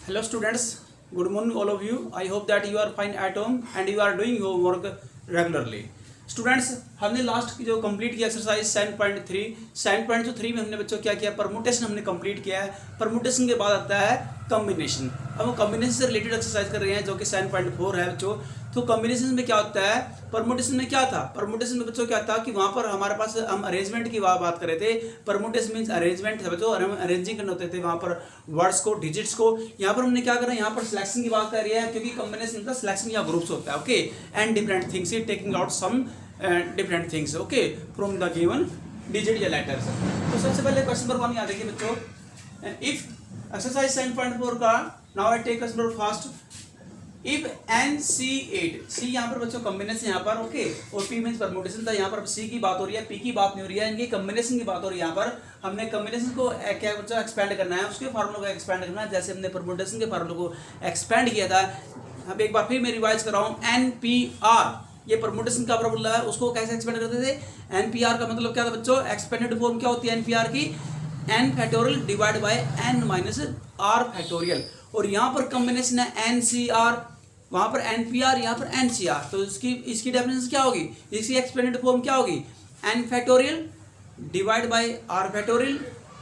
Hello students, good morning all of you. I hope that you are fine at home and you are doing your work regularly. Students, हमने last की जो complete किया exercise 7.3 में हमने बच्चों क्या किया, परमुटेशन हमने कंप्लीट किया है। परमुटेशन के बाद आता है कॉम्बिनेशन। अब हम कॉम्बिनेशन से रिलेटेड एक्सरसाइज कर रहे हैं जो कि 7.4 है बच्चों। तो कॉम्बिनेशन में क्या होता है, परमुटेशन में क्या था, परमुटेशन में बच्चों क्या था कि वहाँ पर हमारे पास हम अरेंजमेंट की बात कर रहे थे। परमुटेशन मीन्स अरेंजमेंट है बच्चों, हम अरेंजिंग करने होते थे वहाँ पर वर्ड्स को, डिजिट्स को। यहाँ पर हमने क्या करा, यहाँ पर सिलेक्शन की बात कर रही है क्योंकि कॉम्बिनेशन का सिलेक्शन या ग्रुप्स होता है। Okay, and different things, taking out some different things okay from the given digit या लेटर्स। तो सबसे पहले क्वेश्चन नंबर 1 याद रखिए बच्चों, इफ एक्सरसाइज 7.4 का now I take question number first. If NC8, C यहाँ पर बच्चों कॉम्बिनेशन यहाँ पर ओके, और P मीन्स परमुटेशन था। यहाँ पर सी की बात हो रही है, P की बात नहीं हो रही है, इनकी कॉम्बिनेशन की बात हो रही है। यहाँ पर हमने कॉम्बिनेशन को क्या बच्चों एक्सपेंड करना है, उसके फार्मूले को एक्सपेंड करना है, जैसे हमने परमुटेशन के फार्मूले को एक्सपेंड किया था। अब एक बार फिर मैं रिवाइज कर रहा हूँ, NPR ये परमुटेशन का फार्मूला है, उसको कैसे एक्सपेंड करते थे। NPR का मतलब क्या था बच्चों, एक्सपेंडेड फॉर्म क्या होती है NPR की, n factorial divide by n minus r factorial. और यहाँ पर कॉम्बिनेशन है NCR, वहाँ पर NPR, यहाँ पर NCR। तो इसकी डेफिनेशन क्या होगी, इसकी एक्सपेंडेड फॉर्म क्या होगी, n factorial divide by r factorial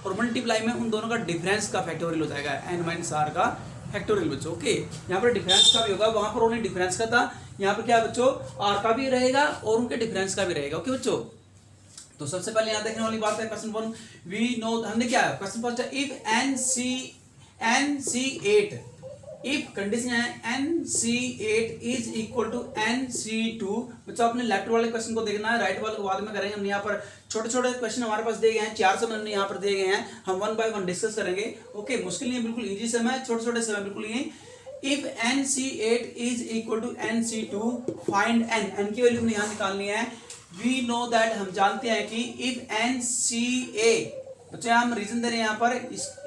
और मल्टीप्लाई में उन दोनों का डिफरेंस का फैक्टोरियल हो जाएगा, n माइनस r का फैक्टोरियल बच्चों। ओके, यहाँ पर डिफरेंस का भी होगा, वहाँ पर उन्हें डिफरेंस का था, यहाँ पर क्या बच्चों r का भी रहेगा और उनके डिफरेंस का भी रहेगा। ओके बच्चों, तो सबसे पहले यहाँ देखने वाली बात है क्वेश्चन 1। वी नो, हमने क्या है क्वेश्चन फर्स्ट है, इफ NC8, इफ कंडीशन है NC8 is equal to NC2। बच्चों अपने लेफ्ट वाले क्वेश्चन को देखना है, राइट वाले को बाद में करेंगे। हमने यहाँ पर छोटे छोटे क्वेश्चन हमारे पास दिए गए हैं, 4 समय हमने यहाँ पर दिए गए हैं, हम 1 बाय 1 डिस्कस करेंगे। ओके, मुश्किल नहीं है, बिल्कुल इजी समय, छोटे छोटे समय बिल्कुल नहीं। If NC8 is equal to NC2 find n की वैल्यू हमने यहाँ निकालनी है। वी नो दैट, हम जानते हैं कि इफ NCA, बच्चे हम रीजन दे रहे हैं यहाँ पर,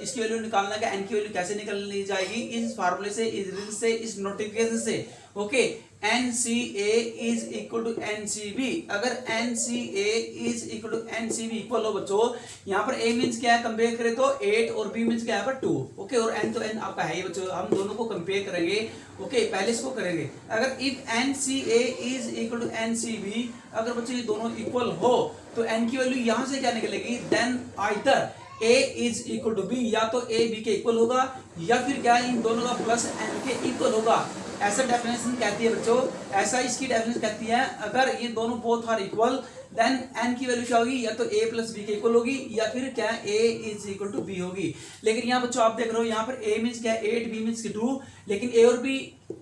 इसकी वैल्यू निकालना है, n की वैल्यू कैसे निकाली जाएगी, इस फार्मूले से, इस रीजन से, इस नोटिफिकेशन से। Okay, NCA is equal to NCB। अगर NCA is equal to NCB equal हो बच्चों, यहाँ पर A मीन्स क्या है, कंपेयर करें तो 8 और B मीन्स क्या है पर 2। ओके, और n तो n आपका है ही बच्चों, हम दोनों को कंपेयर करेंगे। ओके, पहले इसको करेंगे। अगर if NCA is equal to NCB, अगर बच्चों ये दोनों इक्वल हो तो n की वैल्यू यहाँ से क्या निकलेगी, then either A is equal to B, या तो A B के इक्वल होगा या फिर क्या इन दोनों का प्लस n के इक्वल होगा। ऐसा डेफिनेशन कहती है बच्चों, ऐसा इसकी डेफिनेशन कहती है, अगर ये दोनों both are equal then n की वैल्यू क्या होगी, या तो a प्लस b के इक्वल होगी या फिर क्या a is equal to b होगी। लेकिन यहाँ बच्चों आप देख रहे हो, यहाँ पर a मीन्स क्या है 8, b मीन्स 2, लेकिन a और b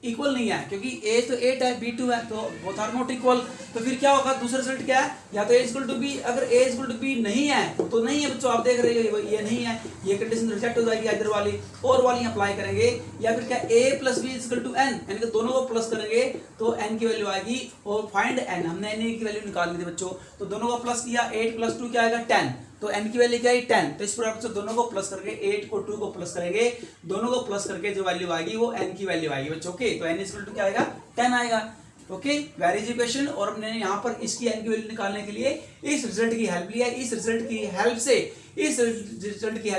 इक्वल नहीं है क्योंकि a तो 8 है, b 2 है, तो बोथ आर नॉट इक्वल। तो फिर क्या होगा, दूसरा रिजल्ट क्या है, या तो a इक्वल टू b। अगर a इक्वल टू b नहीं है तो नहीं है बच्चों, आप देख रहे हो ये नहीं है, ये कंडीशन रिजेक्ट हो जाएगी, इधर वाली और वाली अप्लाई करेंगे। या फिर क्या a प्लस b इक्वल टू n, यानी कि दोनों को प्लस करेंगे तो n की वैल्यू आएगी। और फाइंड n, हमने n की वैल्यू निकालनी थी बच्चों, तो दोनों का प्लस किया, 8 प्लस 2 क्या आएगा 10, तो n की वैल्यू क्या है 10। तो इस प्रकार से दोनों को प्लस करके 8 को 2 को प्लस करेंगे, दोनों को प्लस करके जो वैल्यू आएगी वो n की वैल्यू आएगी बच्चों। ओके, तो n इक्वल टू क्या आएगा 10 आएगा। Okay, very easy question. और हमने यहाँ पर इसकी n की वैल्यू निकालने के लिए इस रिजल्ट की हेल्प लिया, इस रिजल्ट की हेल्प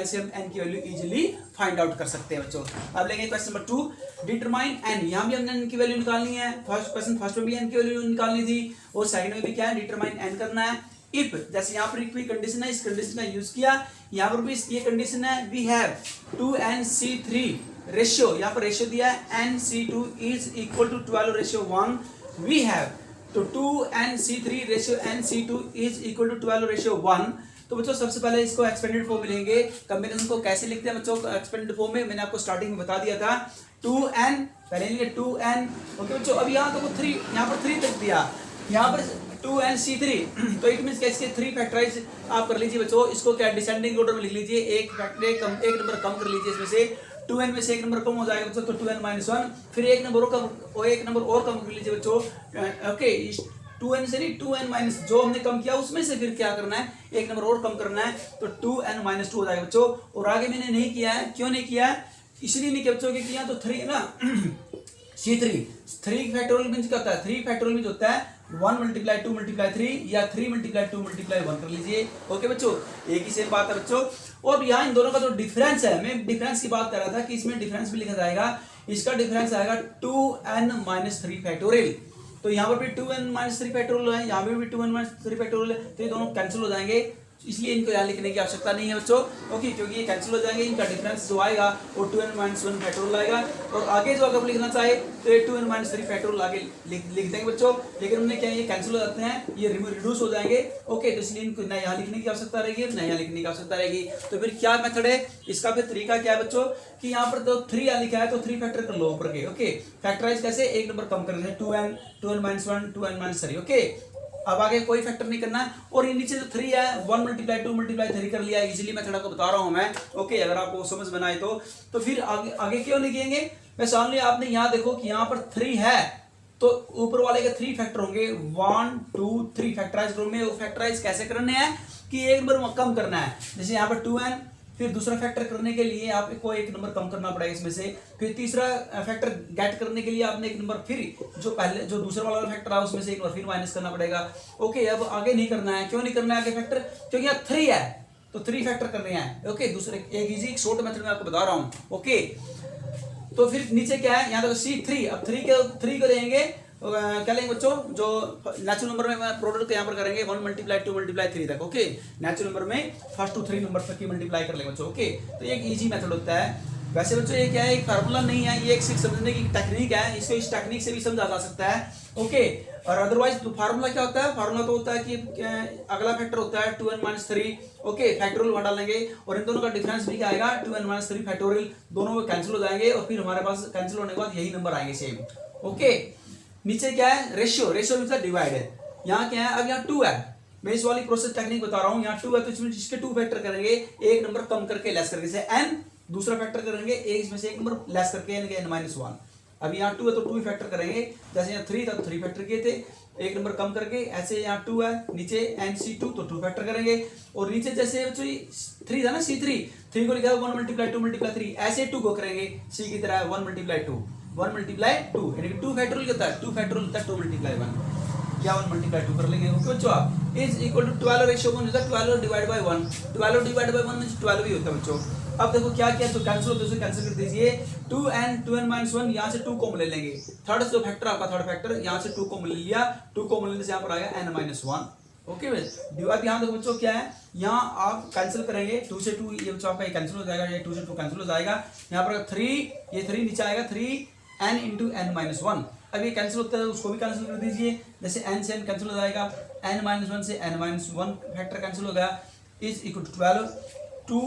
से हम n की वैल्यू इजीली फाइंड आउट कर सकते हैं बच्चों। अब लेंगे क्वेश्चन नंबर 2, डिटरमाइन n। यहाँ भी हमने n की वैल्यू निकालनी है, फर्स्ट में भी n की वैल्यू निकालनी थी और सेकंड में भी क्या है, डिटरमाइन n करना है। इफ जैसे यहाँ पर कोई कंडीशन है, इस कंडीशन का यूज किया, यहाँ पर भी ये कंडीशन है, वी हैव 2NC3 रेशियो, यहाँ पर रेशियो दिया है NC2 is equal to 12:1। We have तो 2NC3 ratio NC2 is equal to 12:1। तो बच्चों सबसे पहले इसको एक्सपेंडेड फॉर्म में लेंगे। कॉम्बिनेशन को कैसे लिखते हैं बच्चों, एक्सपेंडेड फॉर्म में मैंने आपको स्टार्टिंग में बता दिया था, 2n पहले लेंगे 2n। ओके बच्चों, अब यहाँ तो 3, यहाँ पर 3 तक दिया, यहाँ पर 2NC3 तो इट मींस इसके 3 फैक्टराइज आप कर लीजिए बच्चों। इसको क्या डिसेंडिंग ऑर्डर में लिख लीजिए, एक नंबर कम कर लीजिए, इसमें से 2n में से एक नंबर कम हो जाएगा बच्चों, तो 2n-1, फिर एक नंबर और कम कर लीजिए बच्चों। ओके, 2n से नहीं 2n- जो हमने कम किया उसमें से फिर क्या करना है, एक नंबर और कम करना है, तो 2n-2 हो जाएगा बच्चों। और आगे मैंने नहीं किया है, क्यों नहीं किया है, इसलिए नहीं किया बच्चों कि किया तो 3 ना C3 फैक्टोरियल मींस क्या होता है, 3 फैक्टोरियल मींस होता है 1 × 2 × 3 या 3 × 2 × 1 कर लीजिए। ओके बच्चों, एक ही सेम बात है बच्चों। और यहाँ इन दोनों का जो डिफरेंस है, मैं डिफरेंस की बात कर रहा था कि इसमें डिफरेंस भी लिखा जाएगा, इसका डिफरेंस आएगा 2n-3 फैक्टोरियल। तो यहाँ पर भी 2n-3 फैक्टोरियल है, यहाँ पर भी 2n-3 फैक्टोरियल है, तो ये दोनों कैंसिल हो जाएंगे, इसलिए इनको यहाँ लिखने की आवश्यकता नहीं है बच्चों। ओके, क्योंकि ये कैंसिल हो जाएंगे, इनका डिफरेंस जो आएगा वो 2n-1 फैक्टोरियल आएगा। और आगे जो अगर लिखना चाहे तो ये 2n-3 फैक्टोरियल आगे लिख देंगे बच्चों, लेकिन उनमें क्या ये कैंसिल हो जाते हैं, ये रिड्यूस हो जाएंगे। ओके, तो इसलिए इनको न यहाँ लिखने की आवश्यकता रहेगी, न यहाँ लिखने की आवश्यकता रहेगी। तो फिर क्या मेथड है इसका, फिर तरीका क्या है बच्चों कि यहाँ पर तो 3 लिखा है तो 3 फैक्टर कर लो ऊपर के। ओके, फैक्टराइज कैसे, एक नंबर कम करके 2n, 2n-1, 2n-3। ओके, अब आगे कोई फैक्टर नहीं करना है। और ये नीचे जो 3 है 1 × 2 × 3 कर लिया, इजीली मेथड आपको बता रहा हूं मैं। ओके, अगर आपको समझ में आए तो फिर आगे क्यों लिखेंगे, मैं सामने आपने यहाँ देखो कि यहाँ पर 3 है तो ऊपर वाले के 3 फैक्टर होंगे, 1 2 3 फैक्टराइज ग्रुप में। वो फैक्टराइज कैसे करने हैं कि एक नंबर कम करना है, जैसे यहाँ पर 2n, फिर दूसरा फैक्टर करने के लिए आपको एक नंबर कम करना पड़ेगा इसमें से, फिर तीसरा फैक्टर गेट करने के लिए आपने एक नंबर फिर जो दूसरा वाला फैक्टर है उसमें से एक नंबर फिर माइनस करना पड़ेगा। ओके, अब आगे नहीं करना है, क्यों नहीं करना है आगे फैक्टर, क्योंकि यहाँ 3 है तो 3 फैक्टर करने हैं। ओके, दूसरे एक इजी शॉर्ट मेथड में आपको बता रहा हूँ। ओके, तो फिर नीचे क्या है, यहाँ देखो C3, अब 3 को लेंगे क्या लेंगे बच्चों, जो नेचुरल नंबर में प्रोडक्ट यहाँ पर करेंगे 1 × 2 × 3 तक। ओके, नेचुरल नंबर में फर्स्ट टू 3 नंबर तक की मल्टीप्लाई कर लेंगे बच्चों। ओके, तो ये एक इजी मेथड होता है। वैसे बच्चों ये क्या है, एक फार्मूला नहीं है, ये एक समझने की टेक्निक है, इसको इस टेक्निक से भी समझा जा सकता है। ओके, और अदरवाइज तो फार्मूला क्या होता है, फार्मूला तो होता है कि अगला फैक्टर होता है 2n-3। ओके, फैक्टोरियल वहां डालेंगे और इन दोनों का डिफरेंस भी क्या आएगा 2n-3 फैक्टोरियल, दोनों कैंसिल हो जाएंगे और फिर हमारे पास कैंसिल होने के बाद यही नंबर आएंगे सेम। ओके, नीचे क्या है, रेशियो मींस डिवाइड है, यहाँ क्या है, अब यहाँ 2 है, मैं इस वाली प्रोसेस टेक्निक बता रहा हूँ, यहाँ 2 है तो इसमें इसके 2 फैक्टर करेंगे, एक नंबर कम करके लेस करके, जैसे n, दूसरा फैक्टर करेंगे एक इसमें से एक नंबर लेस करके n-1। अब यहाँ 2 है तो 2 फैक्टर करेंगे, जैसे यहाँ 3 था तो 3 फैक्टर किए थे, एक नंबर कम करके, ऐसे यहाँ 2 है नीचे NC2 तो 2 फैक्टर करेंगे, और नीचे जैसे 3 था ना C3 को लिखा है 1 × 2 × 3, ऐसे 2 को करेंगे C की तरह 1 × 2 यानी कि 2 फैक्टोरियल होता है, 2 फैक्टोरियल होता है 2 × 1, क्या 1 × 2 कर लेंगे। ओके बच्चों, आप इज इक्वल टू 12 रेशियो 1 होता है 12 divide by 1, 12 divide by 1 means 12 ही होता है बच्चों। अब देखो क्या किया, तो कैंसिल होते हैं, कैंसिल कर दीजिए, 2n-1 यहाँ से 2 कॉमन ले लेंगे, थर्ड जो फैक्टर आपका थर्ड फैक्टर यहाँ से 2 कॉमन ले लिया, 2 कॉमन लेने से यहाँ पर आएगा n-1। ओके, अब यहाँ देखो बच्चों क्या है, यहाँ आप कैंसिल करेंगे 2 से 2, ये बच्चों आपका कैंसिल हो जाएगा, ये 2 से 2 कैंसिल हो जाएगा, यहाँ पर 3, ये 3 नीचे आएगा 3n × n-1। अब ये कैंसिल होता है उसको भी कैंसिल कर दीजिए, जैसे n से n कैंसिल हो जाएगा, n-1 से n-1 फैक्टर कैंसिल हो गया, इज इक्वल टू 12, 2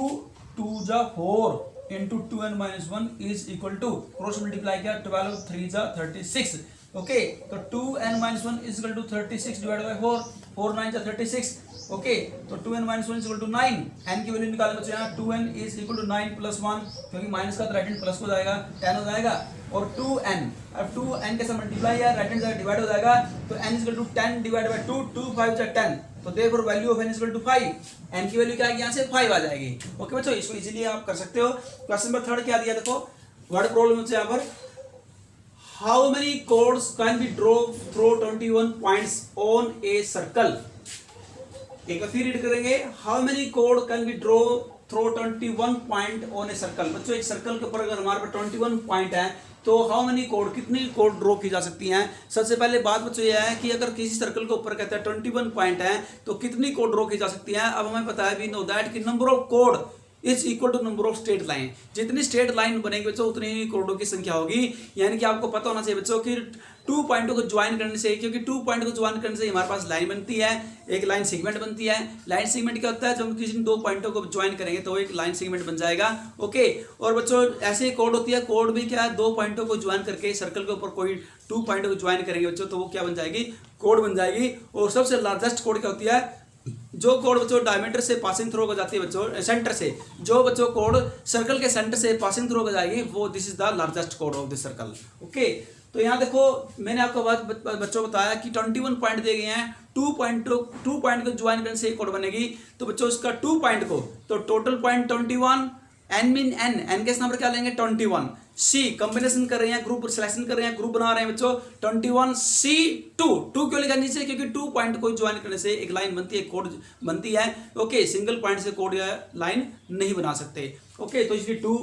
2 जा 4 into 2n-1 is equal to cross multiply किया 12 3 जा 36। ओके, तो 2n-1 is equal to 36 divide by 4, 4 9 जा 36। ओके, तो 2n-1 is equal to 9, n की वैल्यू निकालने बच्चों, यहाँ 2n इज इक्वल टू 9 + 1, क्योंकि माइनस का तो राइट हैंड प्लस हो जाएगा 10 हो जाएगा, और 2n, अब 2n के साथ मल्टीप्लाई या राइट हैंड डिवाइड हो जाएगा, तो n is equal to 10 divide by 2, 2 5 जा 10, तो therefore value of n is equal to 5, n की वैल्यू क्या आएगी यहाँ से 5 आ जाएगी। ओके बच्चों, इसको इजीली आप कर सकते हो। क्वेश्चन नंबर 3 क्या दिया, देखो वर्ड प्रॉब्लम है यहाँ पर, how many codes can be draw through 21 points on a circle. एक बार फिर रीड करेंगे, how many code can be draw through 21 point on a circle. बच्चों एक सर्कल के ऊपर अगर हमारे पास 21 पॉइंट है तो हाउ मेनी कोड, कितनी कोड ड्रॉ की जा सकती हैं। सबसे पहले बात बच्चों यह है कि अगर किसी सर्कल के ऊपर कहते हैं 21 पॉइंट है तो कितनी कोड ड्रॉ की जा सकती हैं। अब हमें पता है वी नो दैट कि नंबर ऑफ कोड is equal to number of straight line, जितनी स्ट्रेट लाइन बनेगी बच्चों उतनी ही कोडों की संख्या होगी। यानी कि आपको पता होना चाहिए बच्चों कि 2 पॉइंटों को ज्वाइन करने से, क्योंकि 2 पॉइंट को ज्वाइन करने से हमारे पास लाइन बनती है, एक लाइन सेगमेंट बनती है। लाइन सेगमेंट क्या होता है, जब हम किसी 2 पॉइंटों को ज्वाइन करेंगे तो एक लाइन सेगमेंट बन जाएगा। ओके, और बच्चों ऐसे कोड होती है, कोड भी क्या है 2 पॉइंटों को ज्वाइन करके सर्कल के ऊपर कोई 2 पॉइंटों को ज्वाइन करेंगे बच्चों तो वो क्या बन जाएगी, कोड बन जाएगी। और सबसे लार्जेस्ट कोड क्या होती है, जो कोड बच्चों डायमीटर से पासिंग थ्रू हो जाती है बच्चों, सेंटर से जो बच्चों कोड सर्कल के सेंटर से पासिंग थ्रू हो जाएगी वो this is the largest code of this circle. Okay, तो यहाँ देखो मैंने आपको बच्चों बताया कि 21 पॉइंट दिए गए हैं, 2 पॉइंट को ज्वाइन करने से एक कोड बनेगी। तो बच्चों इसका 2 पॉइंट को, तो total point 21 N mean N के स्थान पर क्या लेंगे 21, सी कॉम्बिनेशन कर रहे हैं, ग्रुप सिलेक्शन कर रहे हैं, ग्रुप बना रहे हैं बच्चों 21, सी 2 क्यों लिखा नीचे, क्योंकि 2 पॉइंट को ज्वाइन करने से एक लाइन बनती है, कोड बनती है। ओके, सिंगल पॉइंट से कोड या लाइन नहीं बना सकते। ओके, तो इसलिए 2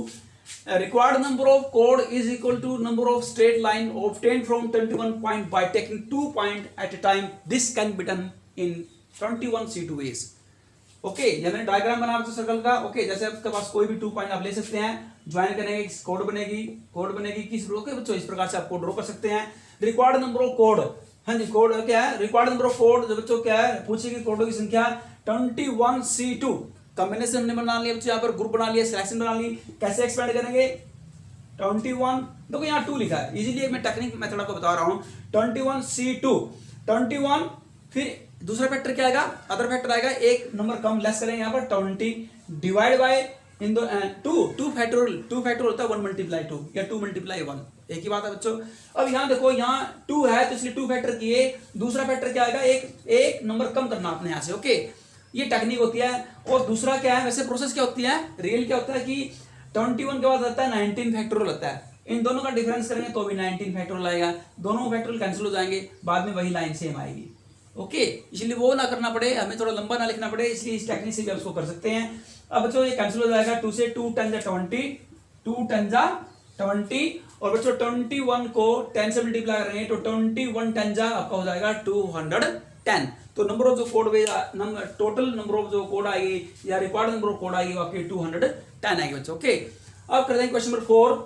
required number of code is equal to number of straight line obtained from 21 point by taking 2 point at a time. This can be done in 21 C2 ways. Okay, जब मैंने diagram बना तो circle का, okay, जैसे आपके पास कोई भी 2 point आप ले सकते हैं, ज्वाइन करेंगे, कोड बनेगी किस रो के बच्चों, इस प्रकार से आप कोड ड्रॉ कर सकते हैं। रिक्वायर्ड नंबर ऑफ कोड, हाँ जी, कोड क्या है, रिक्वायर्ड नंबर ऑफ कोड जो बच्चों क्या है, पूछेगी कोडों की संख्या 21 C2। कॉम्बिनेशन हमने बना लिया बच्चों, यहाँ पर ग्रुप बना लिया, सिलेक्शन बना ली, कैसे एक्सपेंड करेंगे 21, देखो यहाँ 2 लिखा है, इजीली मैं टेक्निक मेथड आपको बता रहा हूँ। 21 C2 21, फिर दूसरा फैक्टर क्या आएगा, अदर फैक्टर आएगा, एक नंबर कम लेस करेंगे यहाँ पर 20 डिवाइड बाय इन दो 2 फैक्टर होता है 1 मल्टीप्लाई 2 या 2 मल्टीप्लाई 1, एक ही बात है बच्चों। अब यहाँ देखो यहाँ 2 है तो इसलिए 2 फैक्टर किए, दूसरा फैक्टर क्या आएगा, एक नंबर कम करना अपने यहाँ से। ओके, ये टेक्निक होती है। और दूसरा क्या है, वैसे प्रोसेस क्या होती है, रियल क्या होता है कि 21 के बाद आता है 19 फैक्टोरियल होता है, इन दोनों का डिफरेंस करेंगे तो भी 19 फैक्टोरियल आएगा, दोनों फैक्टोरियल कैंसिल हो जाएंगे, बाद में वही लाइन सेम आएगी। ओके, इसलिए वो ना करना पड़े, हमें थोड़ा लंबा ना लिखना पड़े, इसलिए इस टेक्निक से भी आप उसको कर सकते हैं। अब बच्चों ये कैंसिल हो जाएगा, 2 से 2 10 जा 20, 2 10 जा 20, और बच्चों 21 को 10 से मल्टीप्लाई करेंगे तो 21 10 जा आपका हो जाएगा 210। तो नंबर ऑफ जो कोड टोटल नंबर ऑफ जो कोड आएगी या रिक्वायर्ड नंबर ऑफ कोड आएगी वो आपकी 210 आएगी बच्चों। ओके, अब करते हैं question number 4।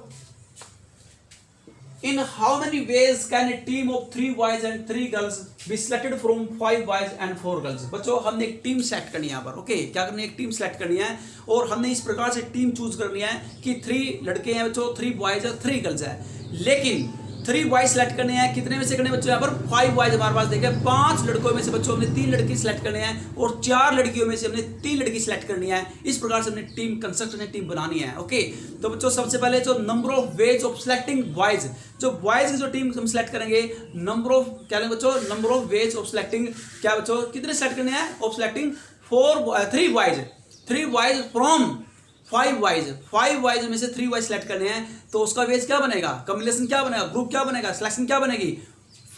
In how many ways can a team of 3 boys and 3 girls be selected from 5 boys and 4 girls? बच्चों हमने एक टीम सेलेक्ट करनी है यहाँ पर। ओके, क्या करनी है, एक टीम सेलेक्ट करनी है और हमने इस प्रकार से टीम चूज करनी है कि 3 लड़के हैं बच्चों, 3 बॉयज और 3 गर्ल्स है, लेकिन 3 बॉयज सेलेक्ट करने हैं, कितने में से करने बच्चों, यहाँ पर 5 बॉयज हमारे पास देखे, 5 लड़कों में से बच्चों हमने 3 लड़की सेलेक्ट करने हैं और 4 लड़कियों में से हमने 3 लड़की सेलेक्ट करनी है। इस प्रकार से हमने टीम कंस्ट्रक्शन टीम बनानी है। ओके, तो बच्चों सबसे पहले जो number of ways of selecting boys, जो बॉयज की जो टीम हम सेलेक्ट करेंगे, नंबर ऑफ क्या लेंगे बच्चों, number of ways of selecting क्या बच्चों, कितने सेलेक्ट करने हैं, of selecting 3 boys from 5 boys में से 3 बॉयज सेलेक्ट करने हैं, तो उसका वेज क्या बनेगा, कॉम्बिनेशन क्या बनेगा, ग्रुप क्या बनेगा, सिलेक्शन क्या बनेगी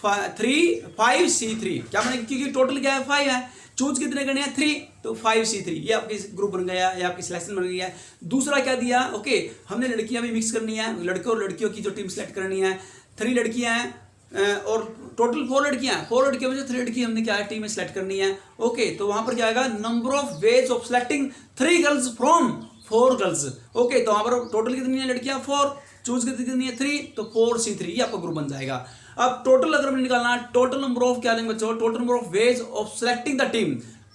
5C3 क्या बनेगी, क्योंकि टोटल क्या है 5 है, चूज कितने करने हैं 3, तो 5C3 ये आपकी ग्रुप बन गया, ये आपकी सिलेक्शन बन गई है। दूसरा क्या दिया, ओके, हमने लड़कियां भी मिक्स करनी है, लड़के और लड़कियों की जो टीम सेलेक्ट करनी है, 3 लड़कियां हैं और टोटल 4 लड़कियां हैं, 4 लड़कियों में से 3 लड़की हमने क्या है टीम में सेलेक्ट करनी है। ओके, तो वहां पर क्या आएगा, number of ways of selecting 3 girls from 4 girls. Okay, तो वहां पर टोटल कितनी है लड़कियां 4, चूज कितनी है 3, तो 4C3 ये आपका ग्रुप बन जाएगा। अब टोटल अगर हमने निकालना, टोटल नंबर ऑफ क्या लेंगे बच्चों, total number of ways of selecting the team,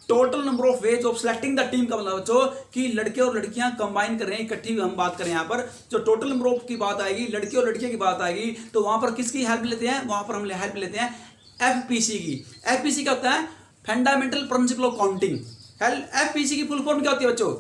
total number of ways of selecting the team का मतलब बच्चों कि लड़के और लड़कियां कंबाइन कर रहे हैं, इकट्ठी हम बात करें यहाँ पर, जो टोटल नंबर ऑफ की बात आएगी, लड़के और लड़कियों की बात आएगी, तो वहां पर किसकी हेल्प लेते हैं, वहां पर हम हेल्प लेते हैं FPC की। FPC क्या होता है, fundamental principle of counting. FPC की फुल फॉर्म क्या होती है बच्चों,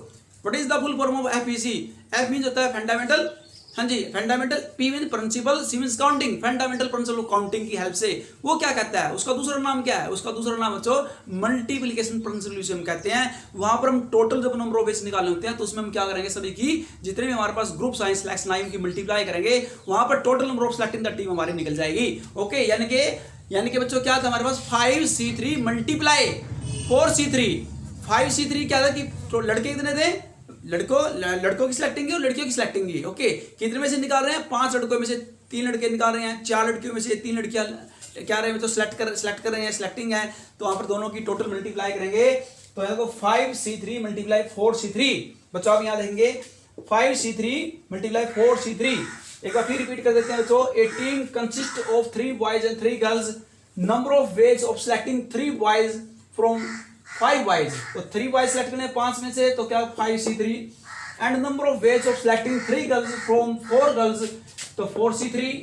what is the full form of FPC? F means होता है फंडामेंटल, हाँ जी, fundamental, P means principle, C means counting, fundamental principle of counting की हेल्प से वो क्या कहता है, उसका दूसरा नाम क्या है, उसका दूसरा नाम बच्चों मल्टीप्लिकेशन प्रिंसिपल हम कहते हैं। वहां पर हम टोटल जब नंबर ऑफ वेज निकालने होते हैं तो उसमें हम क्या करेंगे, सभी की जितने भी हमारे पास ग्रुप साइंस सिलेक्शन आई उनकी मल्टीप्लाई करेंगे, वहां पर total number of selecting the team हमारी निकल जाएगी। ओके, यानी कि बच्चों क्या था हमारे पास 5C3 मल्टीप्लाई 4C3, 5C3 क्या था कि तो लड़के कितने थे, लड़कों की सिलेक्टिंग और लड़कियों की सिलेक्टिंग की। ओके, कितने में से निकाल रहे हैं, 5 लड़कों में से 3 लड़के निकाल रहे हैं, 4 लड़कियों में से 3 लड़कियां क्या रहे हैं तो सिलेक्ट कर रहे हैं, सिलेक्टिंग है, तो वहां पर दोनों की टोटल मल्टीप्लाई करेंगे तो देखो 5C3 मल्टीप्लाई 4C3। बच्चों आप यहाँ देखेंगे 5C3 मल्टीप्लाई 4C3, एक बार फिर रिपीट कर देते हैं बच्चों, a team consist of 3 boys and 3 girls, number of ways of selecting 3 boys from 5 boys, तो 3 बॉयज सेलेक्ट करने 5 में से, तो क्या 5C3, and number of ways of selecting 3 girls from 4 girls, तो 4C3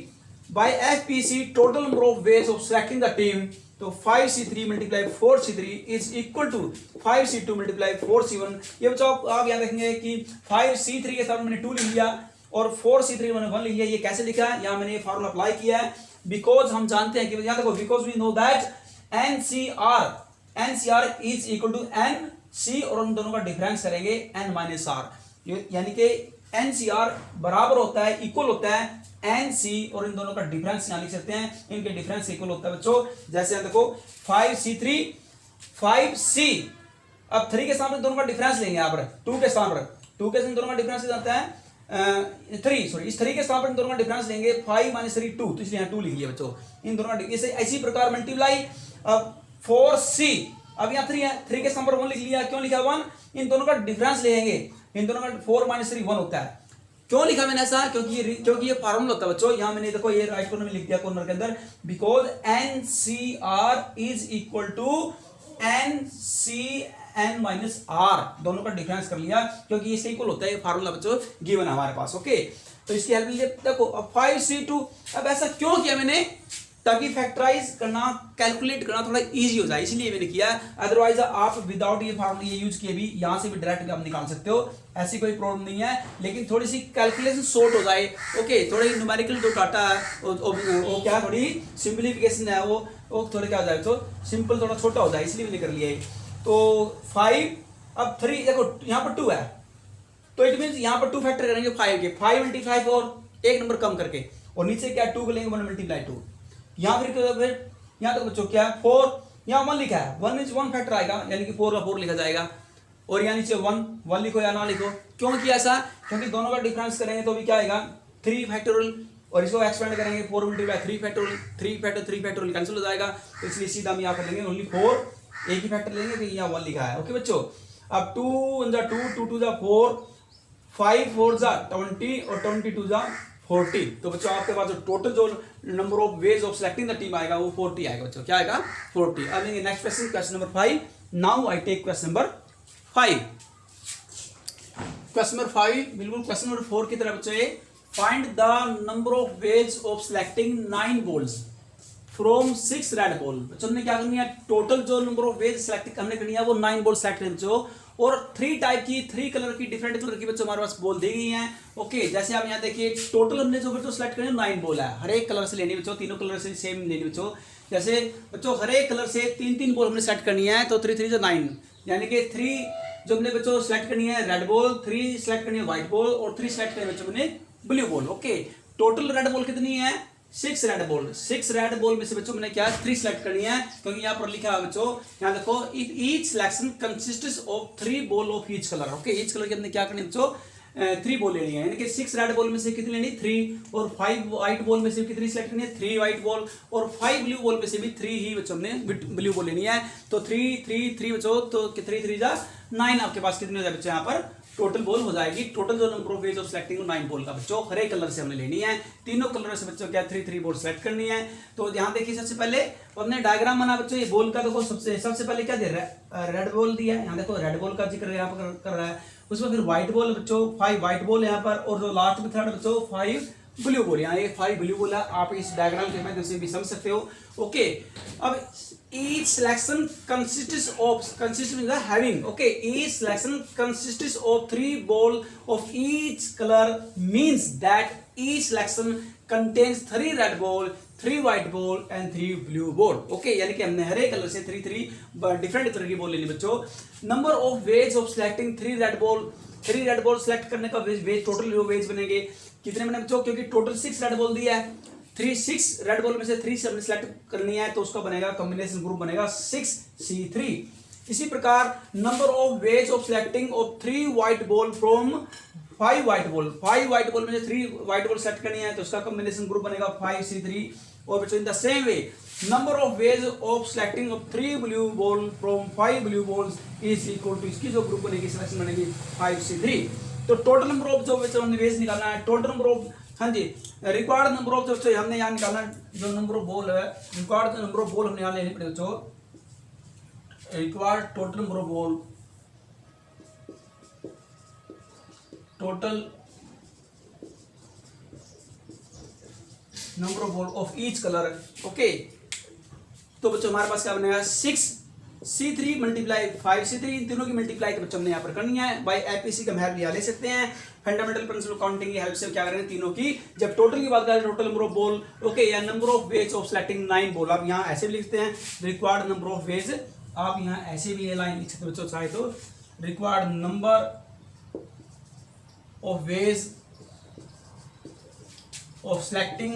by FPC total number of ways of selecting the team, तो 5C3 multiply 4C3 is equal to 5C2 multiply 4C1। ये बच्चों आप याद रखेंगे कि 5C3 के साथ मैंने 2 लिख लिया और 4C3 मैंने 1 लिख लिया। ये कैसे लिखा है, यहाँ मैंने ये फार्मूला अप्लाई किया है, बिकॉज हम जानते हैं कि यहाँ देखो, because we know that NCR is equal to NC और उन दोनों का डिफरेंस करेंगे N-R, यानी कि NCR बराबर होता है, इक्वल होता है NC, और इन दोनों का डिफरेंस यहाँ लिख सकते हैं, इनके डिफरेंस इक्वल होता है बच्चों। जैसे देखो 5C3 5C, अब 3 के स्थान पर दोनों का डिफरेंस लेंगे यहाँ पर, 2 के स्थान पर, 2 के स्थान दोनों का डिफरेंस जाता है 3, सॉरी इस 3 के स्थान पर इन दोनों का डिफरेंस लेंगे 5 - 3 2, तो इसलिए यहाँ 2 लिख लिया बच्चों। इन दोनों का इसे इसी प्रकार मल्टीप्लाई 4C, अब यहाँ 3 है, 3 के स्थान पर 1 लिख लिया, क्यों लिखा 1, इन दोनों का डिफरेंस लेंगे, इन दोनों का 4 - 3 1 होता है। क्यों लिखा मैंने ऐसा, क्योंकि ये फार्मूला होता है बच्चों। यहाँ मैंने देखो ये राइट कॉर्नर में लिख दिया, कॉर्नर के अंदर, because NCR is equal to NCN - R, दोनों का डिफरेंस कर लिया, क्योंकि इससे इक्वल होता है, ये फार्मूला बच्चों गिवन है हमारे पास। ओके, तो इसकी हेल्प लीजिए। देखो अब 5C2, अब ऐसा क्यों किया मैंने, ताकि फैक्टराइज करना, कैलकुलेट करना थोड़ा इजी हो जाए, इसलिए मैंने किया। अदरवाइज आप विदाउट ये फार्मूला ये यूज किए भी यहाँ से भी डायरेक्ट आप निकाल सकते हो, ऐसी कोई प्रॉब्लम नहीं है, लेकिन थोड़ी सी कैलकुलेशन शॉर्ट हो जाए। ओके, थोड़ी न्यूमेरिकल जो डाटा है वो क्या, थोड़ी सिंप्लीफिकेशन है, वो थोड़ा क्या हो जाए तो सिंपल थोड़ा छोटा हो जाए, इसलिए मैंने कर लिया है। तो 5, अब 3, देखो यहाँ पर 2 है, तो इट मीन यहाँ पर 2 फैक्टर करेंगे 5 के, 5 × 5 और एक नंबर कम करके, और नीचे क्या 2 को लेंगे 1 × 2, यहाँ फिर यहाँ तक बच्चों क्या है 4, यहाँ 1 लिखा है, 1 मींस 1 फैक्टर आएगा, यानी कि 4 का 4 लिखा जाएगा, और यहाँ नीचे 1 लिखो या ना लिखो। क्यों किया ऐसा, क्योंकि दोनों का डिफरेंस करेंगे तो भी क्या आएगा 3 फैक्टोरियल, और इसको एक्सपेंड करेंगे 4 × 3 फैक्टोरियल, 3 फैक्टोरियल कैंसिल हो जाएगा, तो इसलिए सीधा हम यहाँ कर लेंगे ओनली 4, एक ही फैक्टर लेंगे, क्योंकि यहाँ 1 लिखा है। ओके बच्चों, अब 2 × 2 2 × 4, 5 4 20 और 22 40, तो बच्चों आपके पास जो टोटल जो number of ways of selecting the team आएगा वो 40 आएगा बच्चों। क्या आएगा 40। अब लेंगे next question, question number 5। Now I take question number 5। Question number 5 बिल्कुल क्वेश्चन नंबर 4 की तरह बच्चों, find the number of ways of selecting 9 balls from 6 red ball. बच्चों ने क्या करनी है, टोटल जो नंबर ऑफ वेज सेलेक्ट हमने करनी है वो 9 बॉल सेलेक्ट करनी बच्चों, और 3 टाइप की, 3 कलर की, डिफरेंट कलर की बच्चों हमारे पास बॉल दी गई हैं। ओके, जैसे आप यहाँ देखिए टोटल हमने जो बच्चों सेलेक्ट करनी है 9 बॉल है, हर एक कलर से लेनी बच्चों, तीनों कलर से सेम लेनी बच्चों। जैसे बच्चों हर एक कलर से 3 बॉल हमने सेलेक्ट करनी है, तो 3 3 9, यानी कि 3 जो हमने बच्चों सेलेक्ट करनी है रेड बॉल, 3 सेलेक्ट करनी है व्हाइट बॉल, और 3 सेलेक्ट करनी है बच्चों हमने blue ball. Okay, total red ball कितनी है 6 रेड बॉल, 6 रेड बॉल में से बच्चों मैंने क्या 3 सेलेक्ट करनी है, क्योंकि यहाँ पर लिखा है बच्चों, यहाँ देखो each selection consists of 3 ball of each colour. Okay, each colour की हमने क्या करनी है बच्चों 3 बॉल लेनी है, यानी कि 6 रेड बॉल में से कितनी लेनी 3, और 5 व्हाइट बॉल में से कितनी सेलेक्ट करनी है 3 व्हाइट बॉल, और 5 ब्लू बॉल में से भी 3 ही बच्चों हमने ब्लू बॉल लेनी है। तो 3 3 3 बच्चों, तो 3 3 जा 9 आपके पास कितने हो जाए बच्चों यहाँ पर टोटल बॉल हो जाएगी। टोटल जो number of ways of selecting 9 ball का बच्चों हर एक कलर से हमने लेनी है, तीनों कलर से बच्चों क्या 3 3 बॉल सेलेक्ट करनी है। तो यहाँ देखिए सबसे पहले हमने डायग्राम बना बच्चों, ये बॉल का देखो सबसे पहले क्या दे रहा है रेड बॉल दिया है, यहाँ देखो रेड बॉल का जिक्र यहाँ पर कर रहा है, उसमें फिर व्हाइट बॉल बच्चों 5 व्हाइट बॉल यहाँ पर, और जो लास्ट में थर्ड बच्चों 5 ब्लू बॉल, यहाँ ये 5 ब्लू बॉल है, आप इस डायग्राम के माध्यम से भी समझ सकते हो। ओके, अब each selection consists means the having, okay, each selection consists of 3 ball of each color, means that each selection contains 3 red ball, 3 white ball and 3 blue ball. Okay, यानी कि हमने हर एक कलर से 3 3 डिफरेंट कलर की ball लेनी बच्चों। Number of ways of selecting 3 red ball select करने का वेज टोटल वेज बनेंगे कितने बने बच्चों, क्योंकि टोटल 6 रेड बॉल दिया है, 6 रेड बॉल में से 3 से हमने सेलेक्ट करनी है, तो उसका बनेगा कॉम्बिनेशन ग्रुप बनेगा 6C3। इसी प्रकार number of ways of selecting of 3 white ball from 5 white ball में से 3 व्हाइट बॉल सेलेक्ट करनी है, तो उसका कॉम्बिनेशन ग्रुप बनेगा 5C3। और बच्चों in the same way number of ways of selecting of 3 blue ball from 5 blue balls is equal to, इसकी जो ग्रुप बनेगी सिलेक्शन बनेगी 5C3। तो टोटल नंबर ऑफ जो बच्चों हमने वेज निकालना है, टोटल नंबर ऑफ, हाँ जी, रिक्वायर्ड नंबर ऑफ जो हमने यहाँ निकालना जो नंबर ऑफ बॉल है, रिक्वायर्ड नंबर ऑफ बॉल हमने यहाँ लेनी पड़ेगी बच्चों, required total number of ball, total number of ball of each colour. Okay, तो बच्चों हमारे पास क्या बनेगा 6C3 मल्टीप्लाई 5C3, इन तीनों की मल्टीप्लाई तो बच्चों हमने यहाँ पर करनी है। बाय एपीसी का हम हेल्प यहाँ ले सकते हैं, फंडामेंटल प्रिंसिपल काउंटिंग की हेल्प से क्या करेंगे तीनों की। जब टोटल की बात करें total number of ball, okay, या number of ways of selecting 9 ball, आप यहाँ ऐसे भी लिखते हैं रिक्वायर्ड नंबर ऑफ वेज, आप यहाँ ऐसे भी ये लाइन लिख सकते हो बच्चों चाहे तो, required number of ways of selecting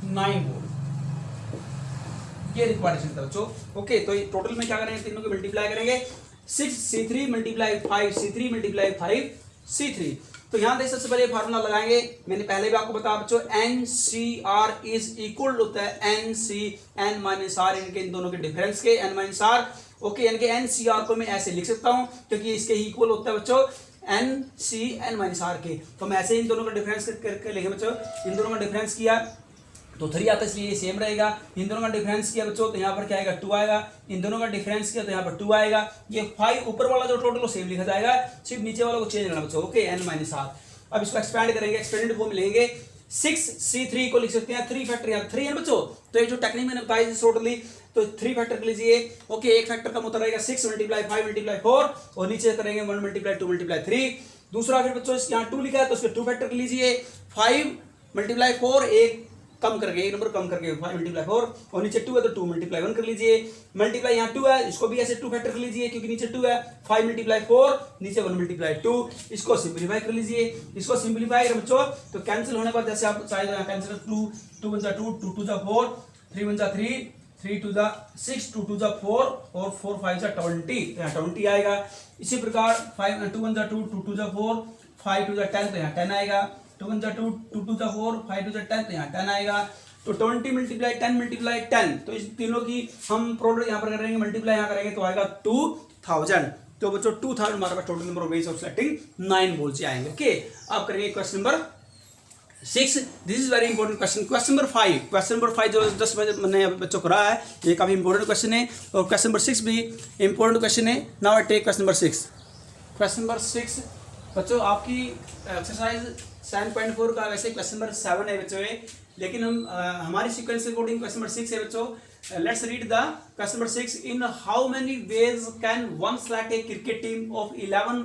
9 ball, ये रिक्वायर्ड था बच्चों। ओके, तो ये टोटल में क्या करेंगे, तीनों को मल्टीप्लाई करेंगे, 6c3 multiply 5c3 multiply 5c3। तो यहाँ देख सबसे पहले फार्मूला लगाएंगे, मैंने पहले भी आपको बताया बच्चों, NCR इज इक्वल होता है NC n माइनस आर, इनके इन दोनों के डिफरेंस के n माइनस आर। ओके, यानी कि NCR को मैं ऐसे लिख सकता हूँ क्योंकि इसके इक्वल होता है बच्चों NC n माइनस आर के। तो मैं ऐसे इन दोनों का डिफरेंस करके लिखे बच्चों, इन दोनों का डिफरेंस किया तो 3 आता है, इसलिए ये सेम रहेगा। इन दोनों का डिफरेंस किया बच्चों तो यहाँ पर क्या आएगा 2 आएगा, इन दोनों का डिफरेंस किया तो यहाँ पर 2 आएगा। ये 5 ऊपर वाला जो टोटल वो सेम लिखा जाएगा, सिर्फ नीचे वाला को चेंज करना बच्चों। Okay, n minus R. अब इसको एक्सपेंड करेंगे, एक्सपेंडेड फॉर्म लेंगे, 6c3 को लिख सकते हैं 3 फैक्टर, यहाँ 3 है बच्चों। तो ये जो टेक्निक मैंने बताई टोटली, तो 3 फैक्टर कर लीजिए। ओके, एक फैक्टर का मतलब रहेगा 6 मल्टीप्लाई 5 मल्टीप्लाई 4, और नीचे करेंगे 1 मल्टीप्लाई 2 मल्टीप्लाई 3। दूसरा फिर बच्चों यहाँ 2 लिखा है तो उसके 2 फैक्टर कर लीजिए, 5 मल्टीप्लाई 4, एक कम करके, एक नंबर कम करके 5 मल्टीप्लाई 4, और नीचे 2 है तो 2 मल्टीप्लाई 1 कर लीजिए। मल्टीप्लाई यहाँ 2 है, इसको भी ऐसे 2 फैक्टर कर लीजिए क्योंकि नीचे 2 है, 5 मल्टीप्लाई 4, नीचे 1 मल्टीप्लाई 2। इसको सिंप्लीफाई कर लीजिए, इसको सिंप्लीफाई करें बच्चों तो कैंसिल होने पर जैसे आप चाहे कैंसिल 2 1 2, 2 2 4, 3 1 3, 3 2 6, 2 2 4, और 4 5 20, यहाँ 20 आएगा। इसी प्रकार 2 1 2, 2 2 4, 5 2 10, तो यहाँ 10 आएगा। 2 1 2, 2 2 4, 5 2 10, तो यहाँ 10 आएगा। तो 20 मल्टीप्लाई 10 मल्टीप्लाई 10, तो इस तीनों की हम प्रोडक्ट यहाँ पर करेंगे, मल्टीप्लाई यहाँ करेंगे तो आएगा 2000। तो बच्चों 2000 हमारे पास total number of ways of selecting 9 balls आएंगे। ओके, अब करेंगे question number 6। This is very important question. Question number 5, question number 5 जो जस्ट मैंने बच्चों को रहा है, ये काफी इंपॉर्टेंट क्वेश्चन है, और क्वेश्चन नंबर 6 भी इंपॉर्टेंट क्वेश्चन है। Now I take question number 6। Question number 6 बच्चों आपकी एक्सरसाइज 7.4 का वैसे क्वेश्चन नंबर 7 है बच्चों ये, लेकिन हम हमारी सीक्वेंस के अकॉर्डिंग क्वेश्चन नंबर 6 है बच्चों। Let's read the question number 6। In how many ways can one select A cricket team of 11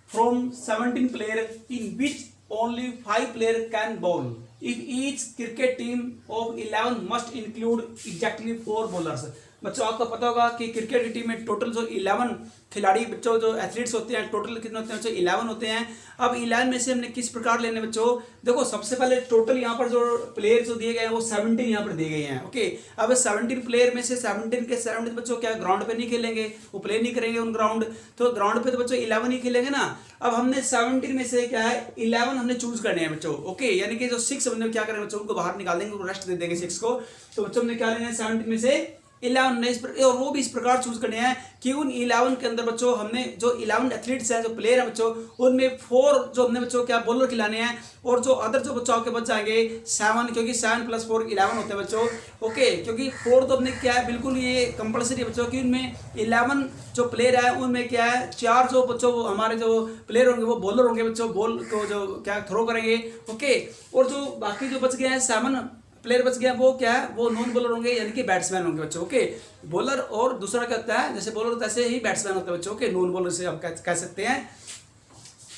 from 17 player in which only 5 player can bowl if each cricket team of 11 must include exactly 4 bowlers। बच्चों आपको पता होगा कि cricket की team में total जो 11 खिलाड़ी बच्चों जो एथलीट्स होते हैं, टोटल कितने होते हैं बच्चों 11 होते हैं। अब 11 में से हमने किस प्रकार लेने बच्चों, देखो सबसे पहले टोटल यहाँ पर जो प्लेयर जो दिए गए हैं वो 17 यहाँ पर दिए गए हैं। ओके, अब 17 प्लेयर में से 17 के 17 बच्चों क्या ग्राउंड पे नहीं खेलेंगे, वो प्ले नहीं करेंगे उन ग्राउंड, तो ग्राउंड पे तो बच्चों 11 ही खेलेंगे ना। अब हमने 17 में से क्या है 11 हमने चूज करने हैं बच्चों। ओके, यानी कि जो 6 हमने क्या करेंगे बच्चों, उनको बाहर निकाल देंगे, रेस्ट दे देंगे 6 को। तो बच्चों हमने क्या लेना है 17 में से 11 ने और वो भी इस प्रकार चूज करने हैं कि उन 11 के अंदर बच्चों हमने जो 11 एथलीट्स हैं, जो प्लेयर हैं बच्चों, उनमें 4 जो हमने बच्चों क्या बॉलर खिलाने हैं, और जो अदर जो बच्चों के बच जाएंगे 7, क्योंकि 7 + 4 11 होते हैं बच्चों। ओके, क्योंकि 4 तो अपने क्या है बिल्कुल ये कंपलसरी है बच्चों कि उनमें 11 जो प्लेयर है उनमें क्या है 4 जो बच्चों हमारे जो प्लेयर होंगे वो बॉलर होंगे बच्चों, बॉल को जो क्या थ्रो करेंगे। ओके, और जो बाकी जो बच गए हैं 7 प्लेयर बच गया वो क्या है, वो नॉन बॉलर होंगे, यानी कि बैट्समैन होंगे बच्चों। ओके, बॉलर और दूसरा क्या होता है, जैसे बॉलर होता है ऐसे ही बैट्समैन होता है बच्चों। ओके, नॉन बॉलर से आप कह सकते हैं।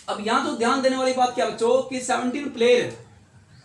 अब यहाँ तो ध्यान देने वाली बात क्या बच्चों कि 17 प्लेयर,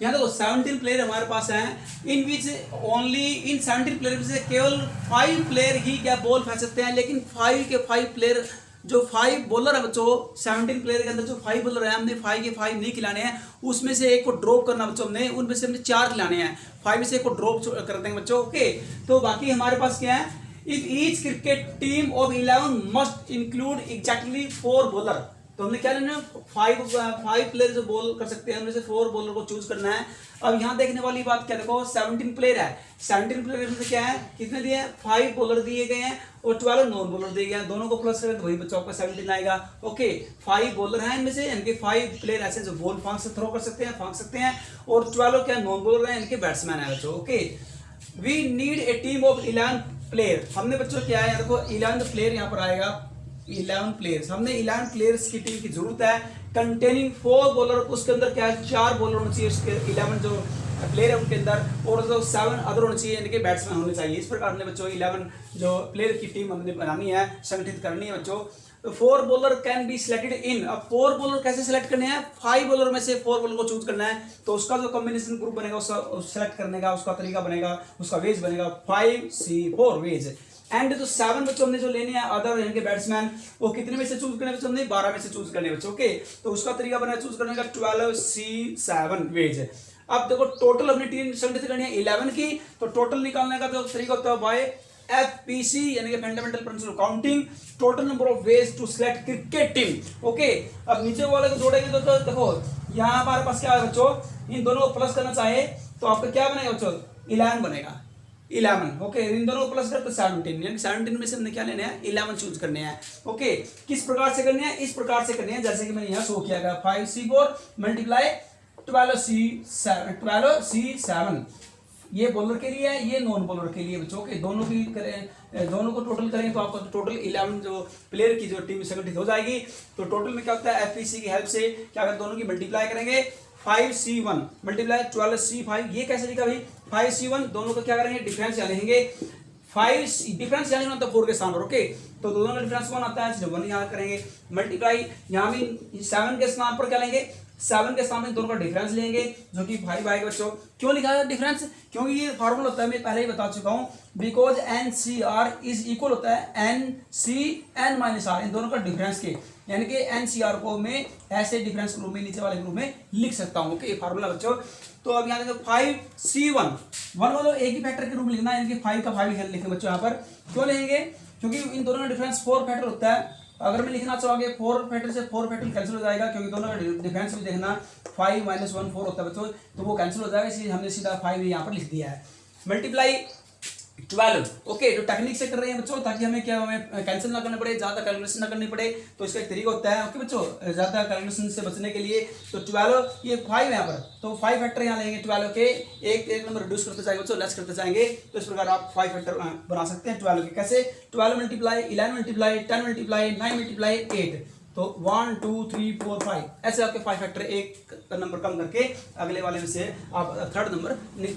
यहाँ देखो 17 प्लेयर हमारे पास हैं, इन विच ओनली इन 17 प्लेयर में से केवल 5 प्लेयर ही क्या बॉल फेंक सकते हैं, लेकिन 5 के 5 प्लेयर जो 5 बॉलर है बच्चों 17 प्लेयर के अंदर जो 5 बॉलर हैं, हमने 5 के 5 नहीं खिलाने हैं, उसमें से एक को ड्रॉप करना बच्चों, हमने उनमें से हमने 4 खिलाने हैं, 5 में से एक को ड्रॉप कर देंगे बच्चों। ओके, तो बाकी हमारे पास क्या है, if each cricket team of 11 must include exactly 4 bowler. तो हमने क्या लेना है 5 प्लेयर जो बॉल कर सकते हैं उनमें से 4 बॉलर को चूज करना है। अब यहाँ देखने वाली बात क्या, देखो 17 प्लेयर है, 17 प्लेयर में से क्या है कितने दिए हैं 5 बॉलर दिए गए हैं और 12 नॉन बॉलर दिए गए हैं, दोनों को प्लस करें तो वही बच्चों का 17 आएगा। ओके, 5 बॉलर हैं इनमें से, इनके 5 प्लेयर ऐसे जो बॉल फांक से थ्रो कर सकते हैं, फांक सकते हैं, और 12 क्या नॉन बॉलर हैं, इनके बैट्समैन है बच्चों। Okay, we need a team of 11 player. हमने बच्चों क्या है, देखो 11 प्लेयर यहाँ पर आएगा, 11 प्लेयर्स, हमने 11 प्लेयर्स की टीम की जरूरत है, कंटेनिंग 4 बॉलर, उसके अंदर क्या है 4 बॉलर होने चाहिए उसके 11 जो प्लेयर है उनके अंदर, और जो 7 अदर होने चाहिए, इनके बैट्समैन होने चाहिए। इस प्रकार हमने बच्चों 11 जो प्लेयर की टीम हमने बनानी है, संगठित करनी है बच्चों। 4 bowler can be selected in. अब 4 बॉलर कैसे सिलेक्ट करने हैं, 5 बॉलर में से 4 बॉलर को चूज करना है, तो उसका जो कॉम्बिनेशन ग्रुप बनेगा उसका सिलेक्ट करने का उसका तरीका बनेगा, उसका वेज बनेगा 5C4 वेज। एंड जो 7 बच्चों हमने जो लेने हैं अदर इनके बैट्समैन, वो कितने में से चूज करने बच्चों हमने 12 में से चूज करने बच्चों। ओके, तो उसका तरीका बना चूज करने का 12C7 वेज है। अब देखो टोटल अपनी टीम संगठित करनी है 11 की, तो टोटल निकालने का जो तरीका होता है बाय FPC यानी कि fundamental principle counting, total number of ways to select cricket team. Okay, अब नीचे वाले को जोड़ेंगे तो देखो यहाँ हमारे पास क्या है बच्चों, इन दोनों को प्लस करना चाहे तो आपका क्या बनेगा बच्चों, 11 बनेगा, 11। ओके, इन दोनों को प्लस करते 17, यानी 17 में से हमने क्या लेने हैं, 11 चूज करने हैं। ओके, किस प्रकार से करने हैं, इस प्रकार से करने हैं जैसे कि मैंने यहाँ शो किया गया, 5C4 मल्टीप्लाई 12C7, ये बॉलर के लिए है, ये नॉन बॉलर के लिए बच्चों के दोनों की करें, दोनों को टोटल करें तो आपका टोटल 11 जो प्लेयर की जो टीम संगठित हो जाएगी। तो टोटल में क्या होता है, FPC की हेल्प से क्या करते, दोनों की मल्टीप्लाई करेंगे, 5C1 मल्टीप्लाई 12C5, ये कैसे लिखा भाई, 5C1 दोनों को क्या करेंगे, डिफरेंस यहाँ लिखेंगे, 5 डिफरेंस यहाँ लिखना 4 के स्थान पर। ओके, तो दोनों का डिफरेंस 1 आता है, इसलिए 1 यहाँ करेंगे, मल्टीप्लाई यहाँ भी 7 के स्थान पर क्या लेंगे, 7 के सामने दोनों का डिफरेंस लेंगे जो कि 5 आएगा बच्चों। क्यों लिखा है डिफरेंस, क्योंकि ये फॉर्मूला होता है, मैं पहले ही बता चुका हूँ, बिकॉज NCR इज इक्वल होता है NCN-R, इन दोनों का डिफरेंस के, यानी कि NCR को मैं ऐसे डिफरेंस ग्रुप में नीचे वाले ग्रुप में लिख सकता हूँ। ओके, ये फार्मूला बच्चों। तो अब यहाँ देखो 5C1 1 वालों एक ही फैक्टर के रूप में लिखना है, यानी कि 5 का 5 लिखेंगे बच्चों यहाँ पर। क्यों लेंगे, क्योंकि इन दोनों का डिफरेंस 4 फैक्टर होता है। अगर मैं लिखना चाहोगे 4 फैक्टर से 4 फैक्टर कैंसिल हो जाएगा, क्योंकि दोनों का डिफरेंस भी देखना 5 - 1 4 होता है बच्चों, तो वो कैंसिल हो जाएगा, इसलिए हमने सीधा 5 यहाँ पर लिख दिया है। मल्टीप्लाई 12। ओके, तो टेक्निक से कर रहे हैं बच्चों, ताकि हमें क्या, हमें कैंसिल ना करना पड़े, ज़्यादा कैलकुलेशन ना करनी पड़े, तो इसका एक तरीका होता है। ओके बच्चों, ज़्यादा कैलकुलेशन से बचने के लिए तो 12 ये 5 यहाँ पर, तो 5 फैक्टर यहाँ लेंगे 12 के, एक नंबर रिड्यूस करते जाएंगे बच्चों, लेस करते जाएंगे, तो इस प्रकार आप 5 फैक्टर बना सकते हैं 12 के। कैसे, 12 मल्टीप्लाई 11 मल्टीप्लाई 10 मल्टीप्लाई 9 मल्टीप्लाई 8, तो 1 2 3 4 5 ऐसे आपके 5 फैक्टर, एक नंबर कम करके अगले वाले में से आप थर्ड नंबर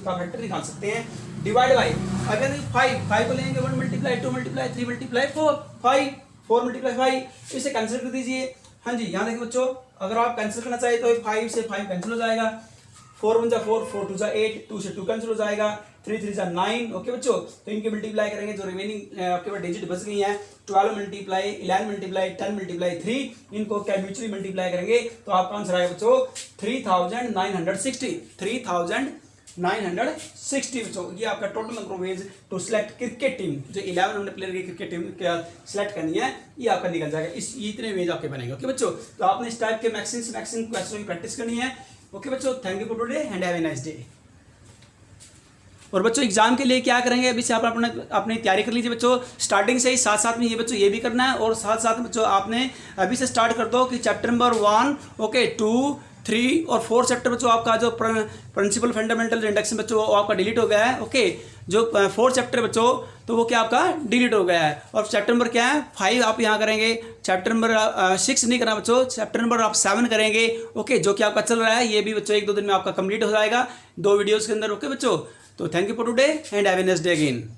का फैक्टर निकाल सकते हैं। डिवाइड बाई, अगर 5 को लेंगे 1 मल्टीप्लाई 2 मल्टीप्लाई 3 मल्टीप्लाई 4 5 4 मल्टीप्लाई 5, इसे कैंसिल कर दीजिए। हाँ जी, यहाँ देखिए बच्चों, अगर आप कैंसिल करना चाहिए तो 5 से 5 कैंसिल हो जाएगा, 4 1 जा 4 4 2 जा 8, 2 से 2 कैंसिल हो जाएगा, 3 3 जा 9। ओके बच्चों, तो इनके मल्टीप्लाई करेंगे, जो रिमेनिंग आपके पास डिजिट बच गई हैं 12 मल्टीप्लाई 11 मल्टीप्लाई 10 मल्टीप्लाई 3, इनको क्या म्यूचुअली मल्टीप्लाई करेंगे तो आपका आंसर आएगा बच्चों 3960 3960 बच्चों। ये आपका total number of ways to select cricket team, जो 11 हमने प्लेयर की क्रिकेट टीम क्या सिलेक्ट करनी है, ये आपका निकल जाएगा, इस इतने वेज आपके बनेंगे। ओके बच्चों, तो आपने इस टाइप के मैक्सिमम क्वेश्चन की प्रैक्टिस करनी है। ओके बच्चों, thank you for today and have a nice day. और बच्चों एग्जाम के लिए क्या करेंगे, अभी से आप अपनी तैयारी कर लीजिए बच्चों, स्टार्टिंग से ही, साथ साथ में ये बच्चों ये भी करना है, और साथ साथ में बच्चों आपने अभी से स्टार्ट कर दो कि चैप्टर नंबर 1 ओके 2 3 और 4 चैप्टर बच्चों आपका जो प्रिंसिपल फंडामेंटल इंडक्शन बच्चों वो आपका डिलीट हो गया है। ओके, जो 4 चैप्टर बच्चों तो वो क्या आपका डिलीट हो गया है, और चैप्टर नंबर क्या है 5 आप यहाँ करेंगे, चैप्टर नंबर 6 नहीं करना बच्चों, चैप्टर नंबर आप 7 करेंगे। ओके, जो कि आपका चल रहा है, ये भी बच्चों 1-2 दिन में आपका कंप्लीट हो जाएगा 2 वीडियोज़ के अंदर। ओके बच्चों, तो thank you for today and have a nice day again.